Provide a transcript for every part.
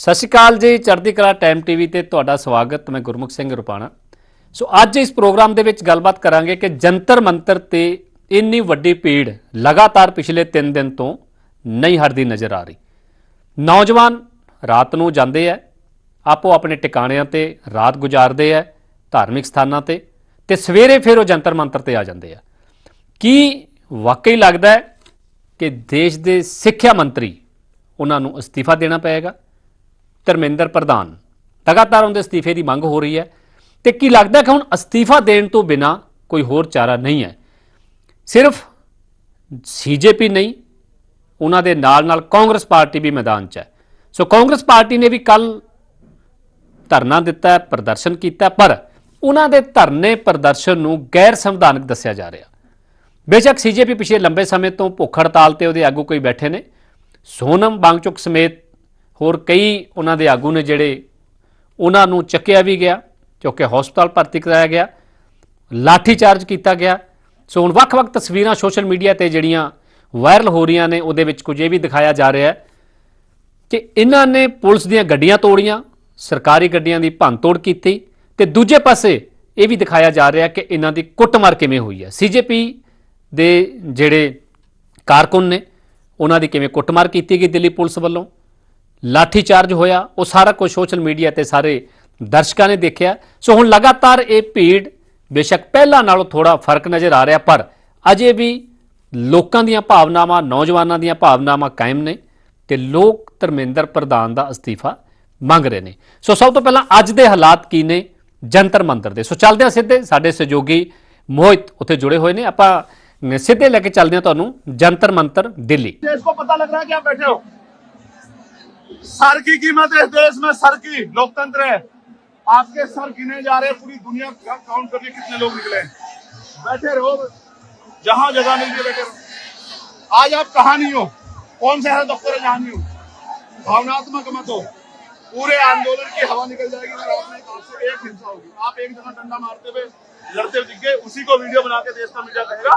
सत श्री अकाल जी, चढ़ती कला टाइम टीवी ते तुहाडा स्वागत। मैं गुरमुख सिंह रुपाणा। सो अज इस प्रोग्राम दे विच गलबात करांगे कि जंतर मंतर ते इन्नी वड्डी भीड़ लगातार पिछले 3 दिन तो नहीं हटदी नज़र आ रही। नौजवान रात नूं जांदे है, आपो अपने टिकाणियां ते रात गुजारदे है धार्मिक स्थानां ते सवेरे फिर वो जंतर मंतर ते आ जांदे है। की वाकई लगदा है कि देश के सिक्ख्या मंत्री उन्हां नूं अस्तीफा देना पएगा? धर्मेंद्र प्रधान लगातार उनके अस्तीफे की मंग हो रही है तो की लगता है कि हुण अस्तीफा देने तो बिना कोई होर चारा नहीं है। सिर्फ CJP नहीं, उन्होंने नाल कांग्रेस पार्टी भी मैदान च है। सो कांग्रेस पार्टी ने भी कल धरना दिता है, प्रदर्शन किया, पर उन्होंने धरने प्रदर्शन नूं गैर संविधानिक दस्या जा रहा। बेशक CJP पिछले लंबे समय तो भुख हड़ताल ते उहदे आगू कोई बैठे ने, सोनम वांगचुक समेत होर कई उन्होंने आगू ने जिहड़े उन्होंने चक्या भी गया क्योंकि हॉस्पिटल भर्ती कराया गया, लाठी चार्ज किया गया। सो हुण वख-वख तस्वीरां सोशल मीडिया ते जिहड़ियां वायरल हो रही ने, उहदे विच कुछ ये भी दिखाया जा रहा है कि इन्हां ने पुलिस दीयां गड्डियां तोड़ियां, सरकारी गड्डियां दी भंन तोड़ की ते दूजे पासे ये भी दिखाया जा रहा है कि इन्हां दी कुੱਟਮਾਰ किवें हुई है। CJP दे जिहड़े कारकुन ने उन्हां दी किवें कुੱਟਮਾਰ की गई दिल्ली पुलिस वालों, लाठी चार्ज होया, वो सारा कुछ सोशल मीडिया ते सारे दर्शकों ने देखा। सो हुण लगातार ये भीड़ बेशक पहला नालों थोड़ा फर्क नज़र आ रहा, पर अजे भी लोगों दी भावनावां, नौजवानों दी भावनावां कायम ने ते लोग धर्मेंद्र प्रधान का अस्तीफा मंग रहे हैं। सो सब तो पहला अज दे हालात की ने जंतर मंतर दे। सो चलते हैं सीधे, साडे सहयोगी मोहित उत्थे जुड़े हुए हैं, आपां सीधे लैके चलते हैं तुहानूं जंतर मंतर दिल्ली। इसको पता लग रहा है कि आप बैठे हो। सर की कीमत है इस देश में, सर की लोकतंत्र है। आपके सर गिने जा रहे हैं, पूरी दुनिया काउंट करके कितने लोग निकले। बैठे रहो, जहां जगह मिल रही है बैठे रहो। आज आप कहां नहीं हो, कौन सा है दफ्तर है जहां नहीं हो। भावनात्मक मत हो, पूरे आंदोलन की हवा निकल जाएगी और आपसे एक हिंसा होगी। आप एक जगह डंडा मारते हुए लड़ते हुए दिख गए, उसी को वीडियो बना के देश का मीडिया कहेगा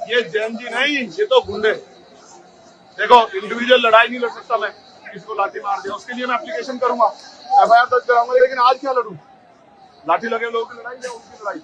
ये जैन जी नहीं, ये तो गुंडे। देखो, इंडिविजुअल लड़ाई नहीं लड़ सकता मैं, किसको लाठी मार दिया उसके लिए मैं एप्लीकेशन करूंगा, FIR दर्ज कराऊंगा, लेकिन आज क्या लड़ूं? लाठी लगे लोगों की लड़ाई या उनकी लड़ाई?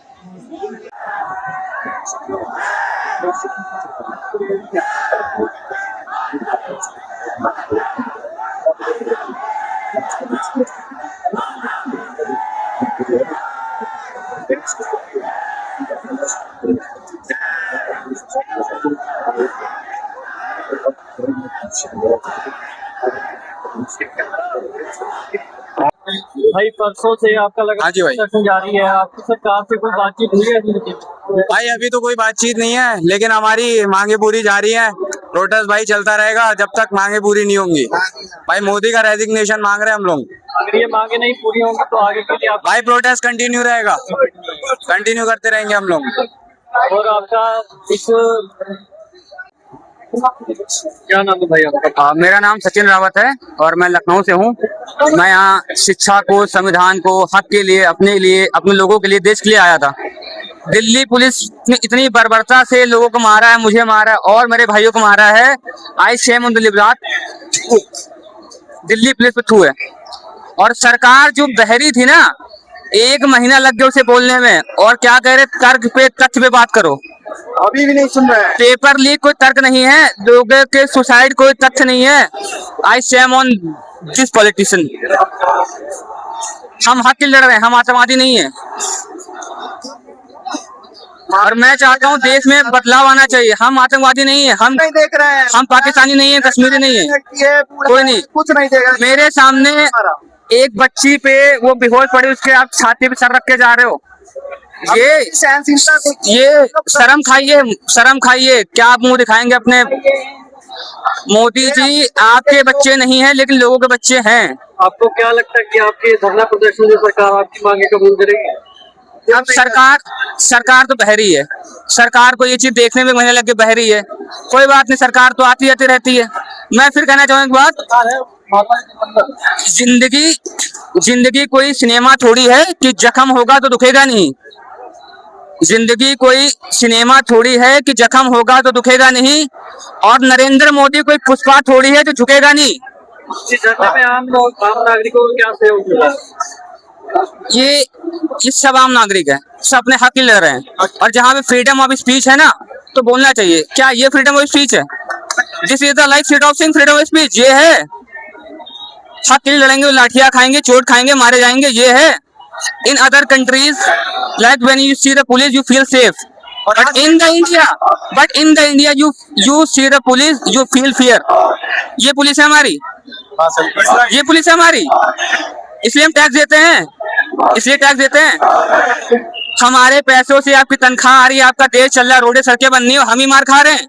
भाई परसों से आपका लगा जी भाई जा रही है, आपकी सरकार से कोई बातचीत हुई है? भाई अभी तो कोई बातचीत नहीं है, लेकिन हमारी मांगे पूरी जा रही है। प्रोटेस्ट भाई चलता रहेगा जब तक मांगे पूरी नहीं होंगी। भाई मोदी का रेजिग्नेशन मांग रहे हैं हम लोग। अगर ये मांगे नहीं पूरी होंगी तो आगे के लिए आप भाई प्रोटेस्ट कंटिन्यू रहेगा, कंटिन्यू करते रहेंगे हम लोग। और आपका इस क्या नाम है भाई आपका? मेरा नाम सचिन रावत है और मैं लखनऊ से हूँ। मैं यहाँ शिक्षा को, संविधान को, हक के लिए, अपने लिए, अपने लोगों के लिए, देश के लिए आया था। दिल्ली पुलिस ने इतनी बर्बरता से लोगों को मारा है, मुझे मारा है और मेरे भाइयों को मारा है। आई शेम ऑन दिल्ली पुलिस पे थू है। और सरकार जो बहरी थी ना, 1 महीना लग गया उसे बोलने में, और क्या कह रहे, तर्क पे, तथ्य पे बात करो। अभी भी नहीं सुन रहे हैं। पेपर लीक कोई तर्क नहीं है, लोगों के सुसाइड कोई तथ्य नहीं है। आई शेम ऑन दिस पॉलिटिशियन। हम हक के लड़ रहे हैं, हम आतंकवादी नहीं है। और मैं चाहता हूँ देश में बदलाव आना चाहिए। हम आतंकवादी नहीं है, हम नहीं देख रहे हैं, हम पाकिस्तानी नहीं है, कश्मीरी नहीं है, कोई नहीं, कुछ नहीं देख रहे। मेरे सामने एक बच्ची पे वो बेहोश पड़ी, उसके आप छाती पे सर रख के जा रहे हो। ये शर्म खाइए, शर्म खाइए। क्या आप मुंह दिखाएंगे अपने? मोदी जी, आपके बच्चे नहीं हैं लेकिन लोगों के बच्चे हैं। आपको क्या लगता है कि आपके धरना प्रदर्शन से सरकार आपकी मांगे कबूल करेगी? अब सरकार तो बहरी है, सरकार को ये चीज देखने में महीने लग के बहरी है। कोई बात नहीं, सरकार तो आती जाती रहती है। मैं फिर कहना चाहूँगा एक बात, जिंदगी कोई सिनेमा थोड़ी है कि जख्म होगा तो दुखेगा नहीं। जिंदगी कोई सिनेमा थोड़ी है कि जख्म होगा तो दुखेगा नहीं, और नरेंद्र मोदी कोई पुष्पा थोड़ी है जो झुकेगा नहीं। इस धरने में आम नागरिकों को क्या सहयोग मिला? ये सब आम नागरिक है, सब अपने हक के लिए लड़ रहे हैं। और जहाँ पे फ्रीडम ऑफ स्पीच है ना, तो बोलना चाहिए। क्या ये फ्रीडम ऑफ स्पीच है? This is the life seat of Singh freedom of speech. ये है हक के लिए लड़ेंगे, लाठियां खाएंगे, चोट खाएंगे, मारे जाएंगे, ये है। In other countries like when you see the police you feel safe, but in the India you see the police you feel fear. ये पुलिस है हमारी, ये पुलिस है हमारी, इसलिए हम टैक्स देते हैं, इसलिए टैक्स देते हैं। हमारे पैसों से आपकी तनख्वाह आ रही है, आपका देश चल रहा है, रोडें सड़कें बन रही हो, हम ही मार खा रहे हैं।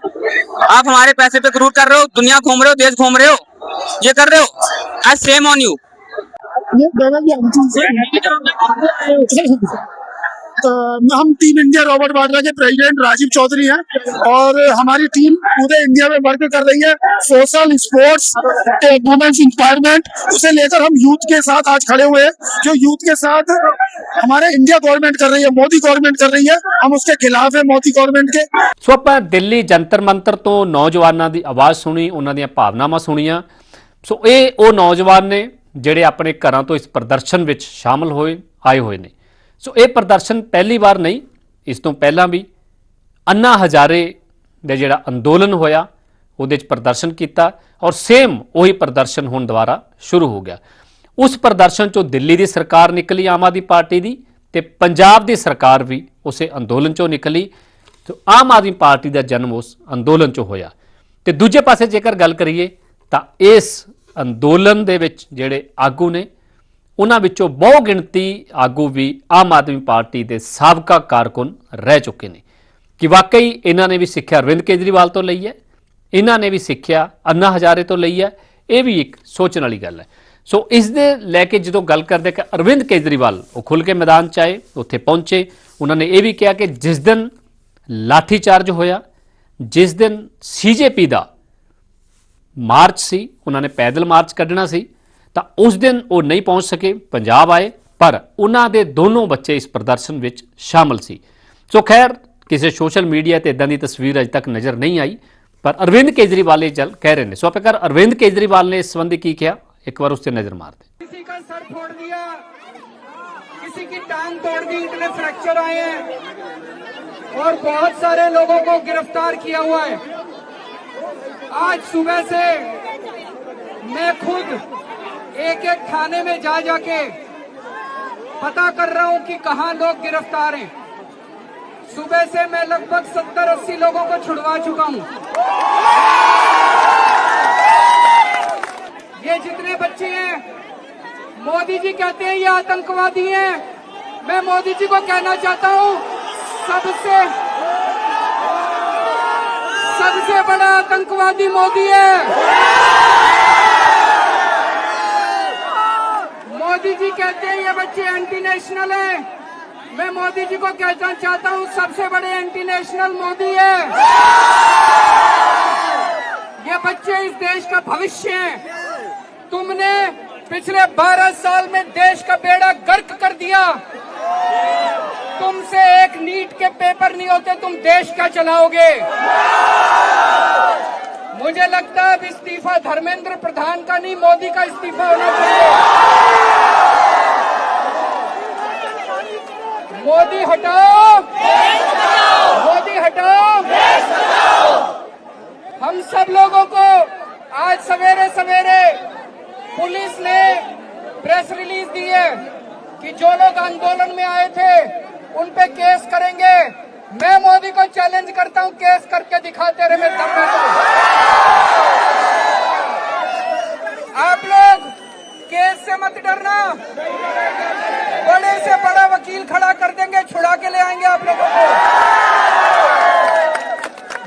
आप हमारे पैसे पे क्रूर कर रहे हो, दुनिया घूम रहे हो, देश घूम रहे हो, ये कर रहे हो। आई शेम ऑन यू। हम टीम इंडिया रॉबर्ट वाड्रा के प्रेसिडेंट राजीव चौधरी हैं और हमारी टीम पूरे इंडिया में वर्क कर रही है सोशल स्पोर्ट्स वुमेन्स इंपावरमेंट उसे लेकर। हम यूथ के साथ आज खड़े हुए हैं, जो यूथ के साथ हमारे इंडिया गवर्नमेंट कर रही है, मोदी गवर्नमेंट कर रही है, हम उसके खिलाफ है मोदी गवर्नमेंट के। ਸੋ ਆਪਾਂ ਦਿੱਲੀ ਜੰਤਰ ਮੰਤਰ ਤੋਂ ਨੌਜਵਾਨਾਂ ਦੀ ਆਵਾਜ਼ ਸੁਣੀ, ਉਹਨਾਂ ਦੀਆਂ ਭਾਵਨਾਵਾਂ ਸੁਣੀਆਂ। ਸੋ ਇਹ ਉਹ ਨੌਜਵਾਨ ਨੇ ਜਿਹੜੇ ਆਪਣੇ ਘਰਾਂ ਤੋਂ ਇਸ ਪ੍ਰਦਰਸ਼ਨ ਵਿੱਚ ਸ਼ਾਮਲ ਆਏ ਹੋਏ ਨੇ। ਸੋ ਇਹ ਪ੍ਰਦਰਸ਼ਨ ਪਹਿਲੀ ਵਾਰ ਨਹੀਂ, ਇਸ ਤੋਂ ਪਹਿਲਾਂ ਵੀ ਅੰਨਾ ਹਜ਼ਾਰੇ ਦਾ ਜਿਹੜਾ ਅੰਦੋਲਨ ਹੋਇਆ ਉਹਦੇ 'ਚ ਪ੍ਰਦਰਸ਼ਨ ਕੀਤਾ ਔਰ ਸੇਮ ਉਹੀ ਪ੍ਰਦਰਸ਼ਨ ਹੁਣ ਦੁਬਾਰਾ ਸ਼ੁਰੂ ਹੋ ਗਿਆ। ਉਸ ਪ੍ਰਦਰਸ਼ਨ 'ਚੋਂ ਦਿੱਲੀ ਦੀ ਸਰਕਾਰ ਨਿਕਲੀ ਆਮ ਆਦਮੀ ਪਾਰਟੀ ਦੀ, ਤੇ ਪੰਜਾਬ ਦੀ ਸਰਕਾਰ ਵੀ ਉਸੇ ਅੰਦੋਲਨ 'ਚੋਂ ਨਿਕਲੀ। ਤੇ ਆਮ ਆਦਮੀ ਪਾਰਟੀ ਦਾ ਜਨਮ ਉਸ ਅੰਦੋਲਨ 'ਚੋਂ ਹੋਇਆ। ਤੇ ਦੂਜੇ ਪਾਸੇ ਜੇਕਰ ਗੱਲ ਕਰੀਏ ਤਾਂ ਇਸ ਅੰਦੋਲਨ ਦੇ ਵਿੱਚ ਜਿਹੜੇ ਆਗੂ ਨੇ ਉਹਨਾਂ ਵਿੱਚੋਂ ਬਹੁ ਗਿਣਤੀ ਆਗੂ ਵੀ ਆਮ ਆਦਮੀ ਪਾਰਟੀ ਦੇ ਸਾਬਕਾ ਕਾਰਕੁਨ ਰਹਿ ਚੁੱਕੇ ਨੇ ਕਿ ਵਾਕਈ ਇਹਨਾਂ ਨੇ ਵੀ ਸਿੱਖਿਆ ਅਰਵਿੰਦ ਕੇਜਰੀਵਾਲ ਤੋਂ ਲਈ ਹੈ, ਇਹਨਾਂ ਨੇ ਵੀ ਸਿੱਖਿਆ ਅੰਨਾ ਹਜ਼ਾਰੇ ਤੋਂ ਲਈ ਹੈ। ਇਹ ਵੀ ਇੱਕ ਸੋਚਣ ਵਾਲੀ ਗੱਲ ਹੈ। ਸੋ ਇਸ ਦੇ ਲੈ ਕੇ ਜਦੋਂ ਗੱਲ ਕਰਦੇ ਕਿ ਅਰਵਿੰਦ ਕੇਜਰੀਵਾਲ ਉਹ ਖੁੱਲ੍ਹ ਕੇ ਮੈਦਾਨ 'ਚ ਆਏ, ਉੱਥੇ ਪਹੁੰਚੇ, ਉਹਨਾਂ ਨੇ ਇਹ ਵੀ ਕਿਹਾ ਕਿ ਜਿਸ ਦਿਨ ਲਾਠੀ ਚਾਰਜ ਹੋਇਆ, ਜਿਸ ਦਿਨ ਸੀਜੇਪੀ ਦਾ ਮਾਰਚ ਸੀ, ਉਹਨਾਂ ਨੇ ਪੈਦਲ ਮਾਰਚ ਕੱਢਣਾ ਸੀ, ਤਾਂ ਉਸ ਦਿਨ ਉਹ ਨਹੀਂ ਪਹੁੰਚ ਸਕੇ, ਪੰਜਾਬ ਆਏ, ਪਰ ਉਹਨਾਂ ਦੇ ਦੋਨੋਂ ਬੱਚੇ ਇਸ ਪ੍ਰਦਰਸ਼ਨ ਵਿੱਚ ਸ਼ਾਮਲ ਸੀ। ਸੋ ਖੈਰ ਕਿਸੇ ਸੋਸ਼ਲ ਮੀਡੀਆ ਤੇ ਇਦਾਂ ਦੀ ਤਸਵੀਰ ਅਜੇ ਤੱਕ ਨਜ਼ਰ ਨਹੀਂ ਆਈ, ਪਰ ਅਰਵਿੰਦ ਕੇਜਰੀਵਾਲ ਇਹ ਚੱਲ ਕਹਿ ਰਹੇ ਨੇ। ਸੋ ਆਪਾਂ ਅਰਵਿੰਦ ਕੇਜਰੀਵਾਲ ਨੇ ਇਸ ਸੰਬੰਧੀ ਕੀ ਕਿਹਾ, एक बार उससे नजर मारते। किसी का सर फोड़ दिया, किसी की टांग तोड़ दी, इतने फ्रैक्चर आए हैं और बहुत सारे लोगों को गिरफ्तार किया हुआ है। आज सुबह से मैं खुद एक एक थाने में जा जाके पता कर रहा हूं कि कहां लोग गिरफ्तार हैं। सुबह से मैं लगभग 70-80 लोगों को छुड़वा चुका हूं। ये जितने बच्चे हैं, मोदी जी कहते हैं ये आतंकवादी हैं। मैं मोदी जी को कहना चाहता हूं सबसे बड़ा आतंकवादी मोदी है। मोदी जी कहते हैं ये बच्चे एंटी नेशनल हैं। मैं मोदी जी को कहना चाहता हूं सबसे बड़े एंटी नेशनल मोदी है। ये बच्चे इस देश का भविष्य हैं। तुमने पिछले 12 साल में देश का बेड़ा गर्क कर दिया। तुमसे एक नीट के पेपर नहीं होते, तुम देश का चलाओगे। मुझे लगता है अब इस्तीफा धर्मेंद्र प्रधान का नहीं, मोदी का इस्तीफा होना चाहिए। मोदी हटाओ, मोदी हटाओ। हम सब लोगों को आज सवेरे सवेरे पुलिस ने प्रेस रिलीज दी है कि जो लोग आंदोलन में आए थे उन पे केस करेंगे। मैं मोदी को चैलेंज करता हूं, केस करके दिखाते रहे मेरे दम पे। आप लोग केस से मत डरना, बड़े से बड़ा वकील खड़ा कर देंगे, छुड़ा के ले आएंगे आप लोगों को।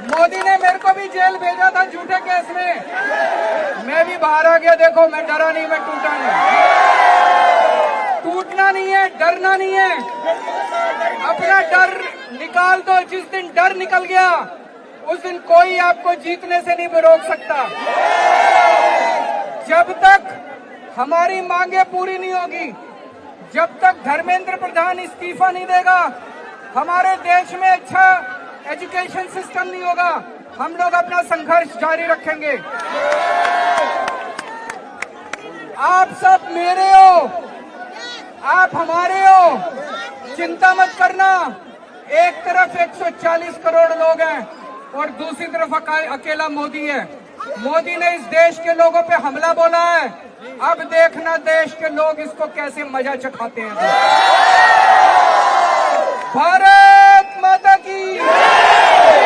मोदी ने मेरे को भी जेल भेजा था झूठे केस में, मैं भी बाहर आ गया। देखो मैं डरा नहीं, मैं टूटा नहीं। टूटना नहीं है, डरना नहीं है, अपना डर निकाल दो। जिस दिन डर निकल गया उस दिन कोई आपको जीतने से नहीं रोक सकता। जब तक हमारी मांगे पूरी नहीं होगी, जब तक धर्मेंद्र प्रधान इस्तीफा नहीं देगा, हमारे देश में अच्छा एजुकेशन सिस्टम नहीं होगा, हम लोग अपना संघर्ष जारी रखेंगे। आप सब मेरे हो, आप हमारे हो, चिंता मत करना। एक तरफ 140 करोड़ लोग हैं और दूसरी तरफ अकेला मोदी है। मोदी ने इस देश के लोगों पे हमला बोला है, अब देखना देश के लोग इसको कैसे मजा चखाते हैं। भारत माता की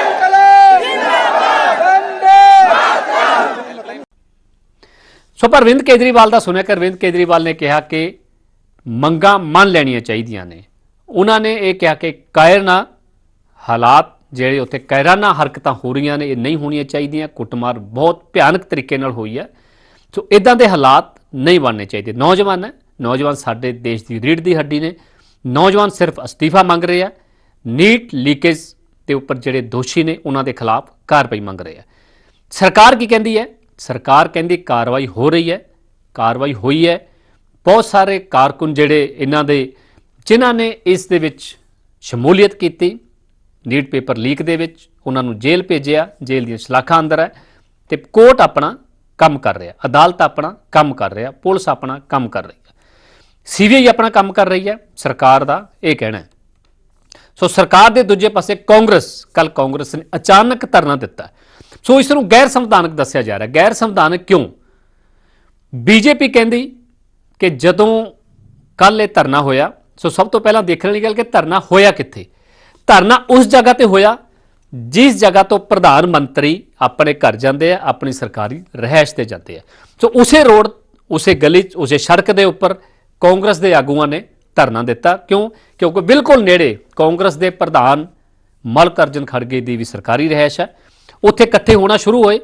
इंकलाब वंदे। ਸੋ ਪਰ ਅਰਵਿੰਦ ਕੇਜਰੀਵਾਲ ਦਾ ਸੁਣਿਆ ਕਿ ਅਰਵਿੰਦ ਕੇਜਰੀਵਾਲ ਨੇ ਕਿਹਾ ਕਿ ਮੰਗਾਂ ਮੰਨ ਲੈਣੀਆਂ ਚਾਹੀਦੀਆਂ ਨੇ। ਉਹਨਾਂ ਨੇ ਇਹ ਕਿਹਾ ਕਿ ਕਾਇਰਨਾ ਹਾਲਾਤ ਜਿਹੜੇ ਉੱਥੇ ਕਾਇਰਾਨਾ ਹਰਕਤਾਂ ਹੋ ਰਹੀਆਂ ਨੇ ਇਹ ਨਹੀਂ ਹੋਣੀਆਂ ਚਾਹੀਦੀਆਂ। ਕੁੱਟਮਾਰ ਬਹੁਤ ਭਿਆਨਕ ਤਰੀਕੇ ਨਾਲ ਹੋਈ ਹੈ। ਸੋ ਇਦਾਂ ਦੇ ਹਾਲਾਤ ਨਹੀਂ ਬਣਨੇ ਚਾਹੀਦੇ। ਨੌਜਵਾਨ ਹੈ, ਨੌਜਵਾਨ ਸਾਡੇ ਦੇਸ਼ ਦੀ ਰੀੜ੍ਹ ਦੀ ਹੱਡੀ ਨੇ। ਨੌਜਵਾਨ ਸਿਰਫ ਅਸਤੀਫਾ ਮੰਗ ਰਹੇ ਆ। ਨੀਟ ਲੀਕੇਜ ਦੇ ਉੱਪਰ ਜਿਹੜੇ ਦੋਸ਼ੀ ਨੇ ਉਹਨਾਂ ਦੇ ਖਿਲਾਫ ਕਾਰਵਾਈ ਮੰਗ ਰਹੇ ਆ। ਸਰਕਾਰ ਕੀ ਕਹਿੰਦੀ ਹੈ? ਸਰਕਾਰ ਕਹਿੰਦੀ ਕਾਰਵਾਈ ਹੋ ਰਹੀ ਹੈ, ਕਾਰਵਾਈ ਹੋਈ ਹੈ। ਬਹੁਤ ਸਾਰੇ ਕਾਰਕੁਨ ਜਿਹੜੇ ਇਹਨਾਂ ਦੇ ਜਿਨ੍ਹਾਂ ਨੇ ਇਸ ਦੇ ਵਿੱਚ ਸ਼ਮੂਲੀਅਤ ਕੀਤੀ ਨੀਟ ਪੇਪਰ ਲੀਕ ਦੇ ਵਿੱਚ, ਉਹਨਾਂ ਨੂੰ ਜੇਲ੍ਹ ਭੇਜਿਆ। ਜੇਲ੍ਹ ਦੀਆਂ ਸਲਾਖਾਂ ਅੰਦਰ ਹੈ ਤੇ ਕੋਰਟ ਆਪਣਾ ਕੰਮ ਕਰ ਰਿਹਾ, ਅਦਾਲਤ ਆਪਣਾ ਕੰਮ ਕਰ ਰਿਹਾ, ਪੁਲਿਸ ਆਪਣਾ ਕੰਮ ਕਰ ਰਹੀ ਹੈ, ਸੀਬੀਆਈ ਆਪਣਾ ਕੰਮ ਕਰ ਰਹੀ ਹੈ। ਸਰਕਾਰ ਦਾ ਇਹ ਕਹਿਣਾ ਹੈ। ਸੋ ਸਰਕਾਰ ਦੇ ਦੂਜੇ ਪਾਸੇ ਕੱਲ ਕਾਂਗਰਸ ਨੇ ਅਚਾਨਕ ਧਰਨਾ ਦਿੱਤਾ। ਸੋ ਇਸ ਨੂੰ ਗੈਰ ਸੰਵਿਧਾਨਕ ਦੱਸਿਆ ਜਾ ਰਿਹਾ। ਗੈਰ ਸੰਵਿਧਾਨਕ ਕਿਉਂ? ਬੀਜੇਪੀ ਕਹਿੰਦੀ ਕਿ ਜਦੋਂ ਕੱਲ ਇਹ ਧਰਨਾ ਹੋਇਆ, ਸੋ ਸਭ ਤੋਂ ਪਹਿਲਾਂ ਦੇਖਣ ਵਾਲੀ ਗੱਲ ਕਿ ਧਰਨਾ ਹੋਇਆ ਕਿੱਥੇ। ਧਰਨਾ ਉਸ ਜਗ੍ਹਾ ਤੇ ਹੋਇਆ ਜਿਸ ਜਗ੍ਹਾ ਤੋਂ ਪ੍ਰਧਾਨ ਮੰਤਰੀ ਆਪਣੇ ਘਰ ਜਾਂਦੇ ਆ, ਆਪਣੀ ਸਰਕਾਰੀ ਰਿਹਾਇਸ਼ ਤੇ ਜਾਂਦੇ ਆ। ਸੋ ਉਸੇ ਰੋਡ, ਉਸੇ ਗਲੀ 'ਚ, ਉਸੇ ਸੜਕ ਦੇ ਉੱਪਰ ਕਾਂਗਰਸ ਦੇ ਆਗੂਆਂ ਨੇ ਧਰਨਾ ਦਿੱਤਾ। ਕਿਉਂ? ਕਿਉਂਕਿ ਬਿਲਕੁਲ ਨੇੜੇ ਕਾਂਗਰਸ ਦੇ ਪ੍ਰਧਾਨ ਮਲਕ ਅਰਜਨ ਖੜਗੇ ਦੀ ਵੀ ਸਰਕਾਰੀ ਰਿਹਾਇਸ਼ ਹੈ। ਉੱਥੇ ਇਕੱਠੇ ਹੋਣਾ ਸ਼ੁਰੂ ਹੋਏ।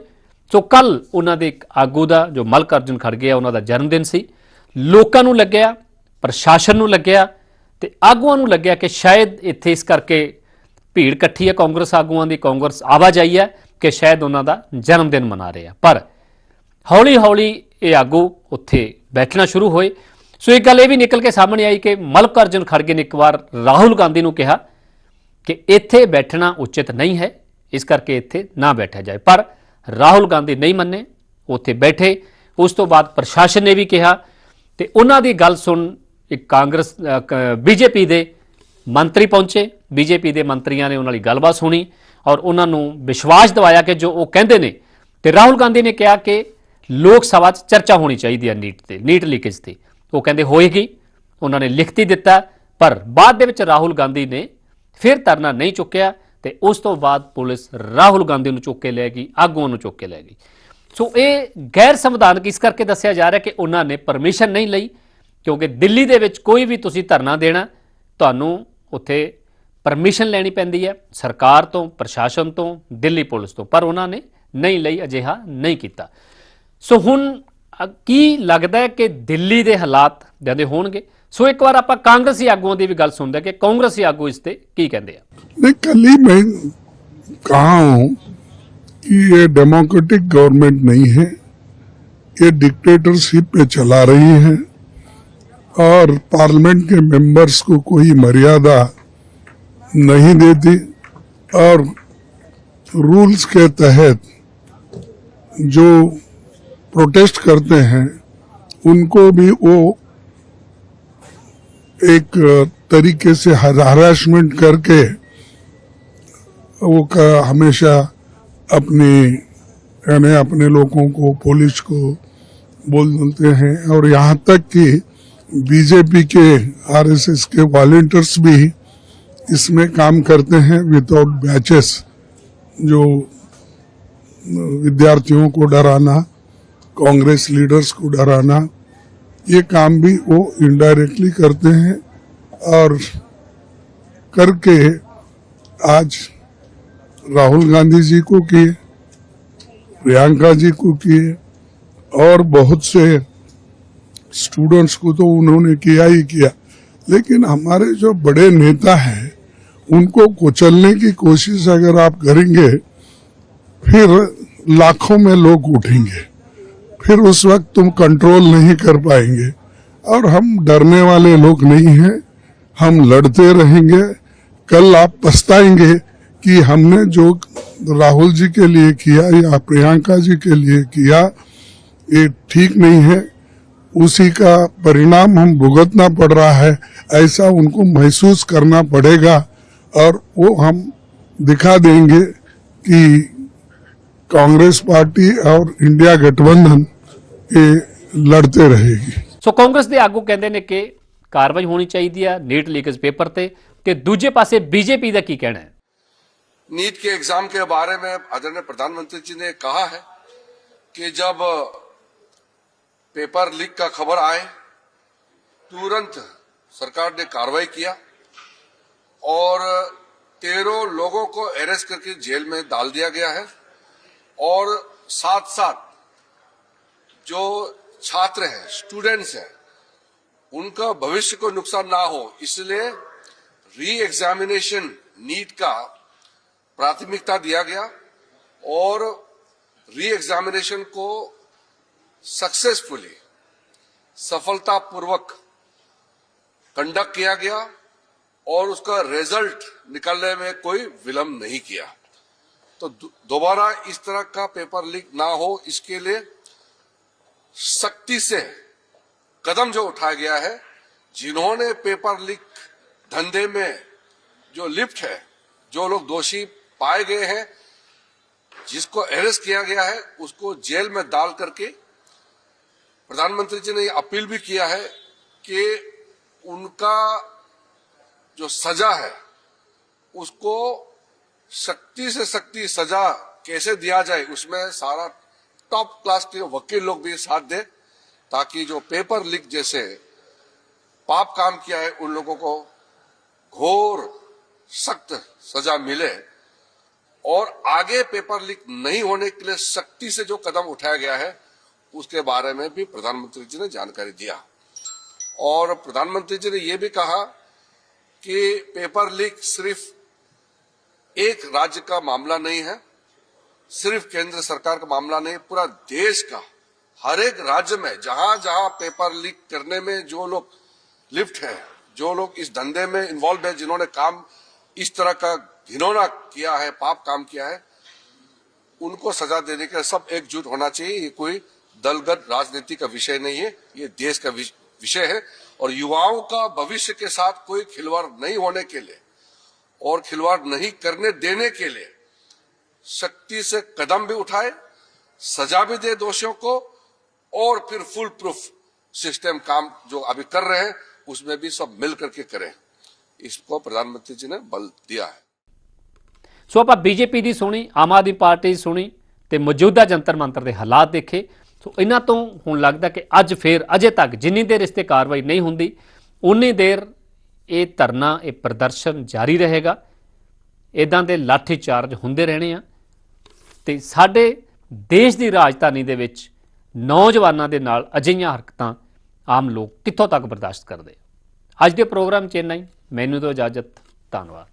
ਸੋ ਕੱਲ ਉਹਨਾਂ ਦੇ ਇੱਕ ਆਗੂ ਦਾ, ਜੋ ਮਲਕ ਅਰਜਨ ਖੜਗੇ ਆ, ਉਹਨਾਂ ਦਾ ਜਨਮ ਦਿਨ ਸੀ। ਲੋਕਾਂ ਨੂੰ ਲੱਗਿਆ, ਪ੍ਰਸ਼ਾਸਨ ਨੂੰ ਲੱਗਿਆ ਤੇ ਆਗੂਆਂ ਨੂੰ ਲੱਗਿਆ ਕਿ ਸ਼ਾਇਦ ਇੱਥੇ ਇਸ ਕਰਕੇ ਭੀੜ ਇਕੱਠੀ ਹੈ ਕਾਂਗਰਸ ਆਗੂਆਂ ਦੀ, ਕਾਂਗਰਸ ਆਵਾਜਾਈ ਹੈ, ਕਿ ਸ਼ਾਇਦ ਉਹਨਾਂ ਦਾ ਜਨਮ ਦਿਨ ਮਨਾ ਰਹੇ ਆ। ਪਰ ਹੌਲੀ ਹੌਲੀ ਇਹ ਆਗੂ ਉੱਥੇ ਬੈਠਣਾ ਸ਼ੁਰੂ ਹੋਏ। ਸੋ ਇੱਕ ਗੱਲ ਇਹ ਵੀ ਨਿਕਲ ਕੇ ਸਾਹਮਣੇ ਆਈ ਕਿ ਮਲਕ ਅਰਜਨ ਖੜਗੇ ਨੇ ਇੱਕ ਵਾਰ ਰਾਹੁਲ ਗਾਂਧੀ ਨੂੰ ਕਿਹਾ ਕਿ ਇੱਥੇ ਬੈਠਣਾ ਉਚਿਤ ਨਹੀਂ ਹੈ, ਇਸ ਕਰਕੇ ਇੱਥੇ ਨਾ ਬੈਠਿਆ ਜਾਏ। ਪਰ ਰਾਹੁਲ ਗਾਂਧੀ ਨਹੀਂ ਮੰਨੇ, ਉੱਥੇ ਬੈਠੇ। ਉਸ ਤੋਂ ਬਾਅਦ ਪ੍ਰਸ਼ਾਸਨ ਨੇ ਵੀ ਕਿਹਾ ਤੇ ਉਹਨਾਂ ਦੀ ਗੱਲ ਸੁਣ ਇੱਕ ਬੀਜੇਪੀ ਦੇ ਮੰਤਰੀ ਪਹੁੰਚੇ। ਬੀਜੇਪੀ ਦੇ ਮੰਤਰੀਆਂ ਨੇ ਉਹਨਾਂ ਦੀ ਗੱਲਬਾਤ ਸੁਣੀ ਔਰ ਉਹਨਾਂ ਨੂੰ ਵਿਸ਼ਵਾਸ ਦਿਵਾਇਆ ਕਿ ਜੋ ਉਹ ਕਹਿੰਦੇ ਨੇ। ਤੇ ਰਾਹੁਲ ਗਾਂਧੀ ਨੇ ਕਿਹਾ ਕਿ ਲੋਕ ਸਭਾ 'ਚ ਚਰਚਾ ਹੋਣੀ ਚਾਹੀਦੀ ਹੈ ਨੀਟ ਲੀਕੇਜ ਤੇ। ਉਹ ਕਹਿੰਦੇ ਹੋਏਗੀ, ਉਹਨਾਂ ਨੇ ਲਿਖਤੀ ਦਿੱਤਾ। ਪਰ ਬਾਅਦ ਦੇ ਵਿੱਚ ਰਾਹੁਲ ਗਾਂਧੀ ਨੇ ਫਿਰ ਧਰਨਾ ਨਹੀਂ ਚੁੱਕਿਆ ਤੇ ਉਸ ਤੋਂ ਬਾਅਦ ਪੁਲਿਸ ਰਾਹੁਲ ਗਾਂਧੀ ਨੂੰ ਚੁੱਕ ਕੇ ਲੈ ਗਈ, ਆਗੂਆਂ ਨੂੰ ਚੁੱਕ ਕੇ ਲੈ ਗਈ। ਸੋ ਇਹ ਗੈਰ ਸੰਵਿਧਾਨਕ ਇਸ ਕਰਕੇ ਦੱਸਿਆ ਜਾ ਰਿਹਾ ਕਿ ਉਹਨਾਂ ਨੇ ਪਰਮਿਸ਼ਨ ਨਹੀਂ ਲਈ, ਕਿਉਂਕਿ ਦਿੱਲੀ ਦੇ ਵਿੱਚ ਕੋਈ ਵੀ ਤੁਸੀਂ ਧਰਨਾ ਦੇਣਾ ਤੁਹਾਨੂੰ ਉੱਥੇ ਪਰਮਿਸ਼ਨ ਲੈਣੀ ਪੈਂਦੀ ਹੈ ਸਰਕਾਰ ਤੋਂ, ਪ੍ਰਸ਼ਾਸਨ ਤੋਂ, ਦਿੱਲੀ ਪੁਲਿਸ ਤੋਂ। ਪਰ ਉਹਨਾਂ ਨੇ ਨਹੀਂ ਲਈ, ਅਜਿਹਾ ਨਹੀਂ ਕੀਤਾ। ਸੋ ਹੁਣ ਕੀ ਲੱਗਦਾ ਹੈ ਕਿ ਦਿੱਲੀ ਦੇ ਹਾਲਾਤ ਜਾਂਦੇ ਹੋਣਗੇ? ਸੋ ਇੱਕ ਵਾਰ ਆਪਾਂ ਕਾਂਗਰਸੀ ਆਗੂਆਂ ਦੀ ਵੀ ਗੱਲ ਸੁਣਦੇ ਕਿ ਕਾਂਗਰਸੀ ਆਗੂ ਇਸ ਤੇ ਕੀ ਕਹਿੰਦੇ ਆ। नहीं, कल ही मैं कहा हूं कि ये डेमोक्रेटिक गवर्नमेंट नहीं है, ये डिक्टेटरशिप पे चला रही है और पार्लियामेंट के मेंबर्स को कोई मर्यादा नहीं देती और रूल्स के तहत जो प्रोटेस्ट करते हैं उनको भी वो एक तरीके से हरासमेंट करके वो हमेशा अपने लोगों को, पुलिस को बोलते हैं। और यहाँ तक कि बीजेपी के, आरएसएस के वॉलंटियर्स भी इसमें काम करते हैं विदाउट बैचेस। जो विद्यार्थियों को डराना, कांग्रेस लीडर्स को डराना, ये काम भी वो इनडायरेक्टली करते हैं। और करके आज राहुल गांधी जी को किए, प्रियंका जी को किए और बहुत से स्टूडेंट्स को तो उन्होंने किया ही किया। लेकिन हमारे जो बड़े नेता हैं उनको कुचलने की कोशिश अगर आप करेंगे फिर लाखों में लोग उठेंगे, फिर उस वक्त तुम कंट्रोल नहीं कर पाएंगे। और हम डरने वाले लोग नहीं हैं, हम लड़ते रहेंगे। कल आप पछताएंगे कि हमने जो राहुल जी के लिए किया या प्रियंका जी के लिए किया ये ठीक नहीं है। उसी का परिणाम हम भुगतना पड़ रहा है, ऐसा उनको महसूस करना पड़ेगा और वो हम दिखा देंगे कि कांग्रेस पार्टी और इंडिया गठबंधन ये लड़ते रहेगी। ਸੋ ਕਾਂਗਰਸ ਦੇ ਆਗੂ ਕਹਿੰਦੇ ਨੇ ਕਿ ਕਾਰਵਾਈ ਹੋਣੀ ਚਾਹੀਦੀ ਆ ਨੀਟ ਲੀਕੇਜ ਪੇਪਰ ਤੇ ਦੂਜੇ ਪਾਸੇ ਬੀਜੇਪੀ ਦਾ ਕੀ ਕਹਿਣਾ ਹੈ? नीट के एग्जाम के बारे में आदरणीय प्रधानमंत्री जी ने कहा है कि जब पेपर लीक का खबर आए तुरंत सरकार ने कार्रवाई किया और 13 लोगों को अरेस्ट करके जेल में डाल दिया गया है और साथ साथ जो छात्र हैं, स्टूडेंट्स हैं, उनका भविष्य को नुकसान ना हो इसलिए री एग्जामिनेशन नीट का प्राथमिकता दिया गया और री एग्जामिनेशन को सक्सेसफुली सफलतापूर्वक कंडक्ट किया गया और उसका रिजल्ट निकलने में कोई विलंब नहीं किया। तो दोबारा इस तरह का पेपर लीक ना हो इसके लिए सख्ती से कदम जो उठाया गया है, जिन्होंने पेपर लीक धंधे में जो लिप्त है, जो लोग दोषी पाए गए हैं, जिसको अरेस्ट किया गया है उसको जेल में डाल करके प्रधानमंत्री जी ने ये अपील भी किया है कि उनका जो सजा है उसको सख्ती से सख्ती सजा कैसे दिया जाए उसमें सारा टॉप क्लास के वकील लोग भी साथ दे ताकि जो पेपर लीक जैसे पाप काम किया है उन लोगों को घोर सख्त सजा मिले और आगे पेपर लीक नहीं होने के लिए सख्ती से जो कदम उठाया गया है उसके बारे में भी प्रधानमंत्री जी ने जानकारी दिया। और प्रधानमंत्री जी ने यह भी कहा कि पेपर लीक सिर्फ एक राज्य का मामला नहीं है, सिर्फ केंद्र सरकार का मामला नहीं, पूरा देश का हर एक राज्य में जहां जहां पेपर लीक करने में जो लोग लिप्त है, जो लोग इस धंधे में इन्वॉल्व है, जिन्होंने काम इस तरह का घिनौना किया है, पाप काम किया है, उनको सजा देने के लिए सब एकजुट होना चाहिए। ये कोई दलगत राजनीति का विषय नहीं है, ये देश का विषय है और युवाओं का भविष्य के साथ कोई खिलवाड़ नहीं होने के लिए और खिलवाड़ नहीं करने देने के लिए सख्ती से कदम भी उठाए, सजा भी दे दोषियों को और फिर फुल प्रूफ सिस्टम काम जो अभी कर रहे हैं उसमें भी सब मिल करके करें, इसको प्रधानमंत्री जी ने बल दिया है। ਸੋ ਆਪਾਂ ਬੀਜੇਪੀ ਦੀ ਸੁਣੀ, ਆਮ ਆਦਮੀ ਪਾਰਟੀ ਦੀ ਸੁਣੀ ਤੇ ਮੌਜੂਦਾ ਜੰਤਰ ਮੰਤਰ ਦੇ ਹਾਲਾਤ ਦੇਖੇ। ਸੋ ਇਹਨਾਂ ਤੋਂ ਹੁਣ ਲੱਗਦਾ ਕਿ ਅੱਜ ਫੇਰ ਅਜੇ ਤੱਕ ਜਿੰਨੀ ਦੇਰ ਇਸ ਤੇ ਕਾਰਵਾਈ ਨਹੀਂ ਹੁੰਦੀ ਉਨੀ ਦੇਰ ਇਹ ਧਰਨਾ, ਇਹ ਪ੍ਰਦਰਸ਼ਨ ਜਾਰੀ ਰਹੇਗਾ। ਇਦਾਂ ਦੇ ਲਾਠੀ ਚਾਰਜ ਹੁੰਦੇ ਰਹਿਣੇ ਆ ਤੇ ਸਾਡੇ ਦੇਸ਼ ਦੀ ਰਾਜਧਾਨੀ ਦੇ ਵਿੱਚ ਨੌਜਵਾਨਾਂ ਦੇ ਨਾਲ ਅਜਿਹੀਆਂ ਹਰਕਤਾਂ ਆਮ ਲੋਕ ਕਿੱਥੋਂ ਤੱਕ ਬਰਦਾਸ਼ਤ ਕਰਦੇ। ਅੱਜ ਦੇ ਪ੍ਰੋਗਰਾਮ 'ਚ ਇੰਨਾ ਹੀ। ਮੈਨੂੰ ਦਿਓ ਇਜਾਜ਼ਤ। ਧੰਨਵਾਦ।